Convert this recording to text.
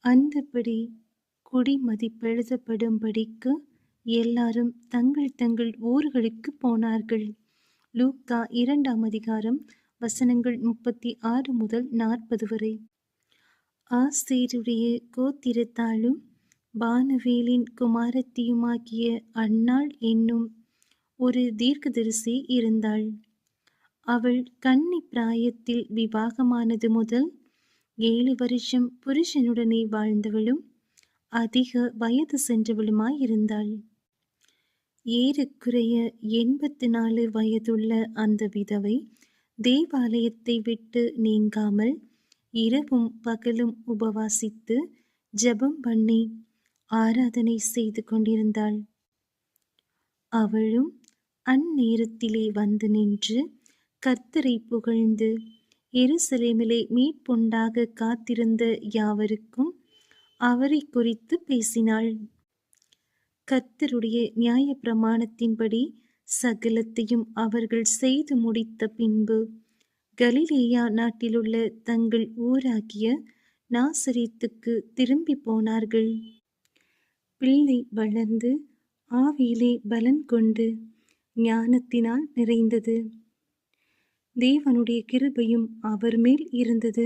அந்தப்படி குடிமதிப்பெழுதப்படும்படிக்கு எல்லாரும் தங்கள் தங்கள் ஊர்களுக்குப் போனார்கள். லூக்கா 2ஆம் அதிகாரம் வசனங்கள் 36 முதல் 40 வரை. ஆசேருடைய கோத்திரத்தாளும் பானுவேலின் குமாரத்தியுமாகிய அன்னாள் என்னும் ஒரு தீர்க்கதரிசி இருந்தாள். அவள் கன்னி பிராயத்தில் விவாகமானது முதல் 7 வருஷம் புருஷனுடனே வாழ்ந்தவளும் அதிக வயது சென்றவளுமாயிருந்தாள். ஏறக்குறைய 84 வயதுள்ள அந்த விதவை தேவாலயத்தை விட்டு நீங்காமல் இரவும் பகலும் உபவாசித்து ஜெபம் பண்ணி ஆராதனை செய்து கொண்டிருந்தாள். அவளும் அந்நேரத்திலே வந்து நின்று கர்த்தரை புகழ்ந்து எருசலேமிலே மீட்புண்டாக காத்திருந்த யாவருக்கும் அவரை குறித்து பேசினாள். கர்த்தருடைய நியாயப்பிரமாணத்தின்படி சகலத்தையும் அவர்கள் செய்து முடித்த பின்பு கலிலேயா நாட்டிலுள்ள தங்கள் ஊராகிய நாசரேத்துக்கு திரும்பி போனார்கள். பிள்ளை வளர்ந்து ஆவியிலே பலன் கொண்டு ஞானத்தினால் நிறைந்தது. தேவனுடைய கிருபையும் அவர் மேல் இருந்தது.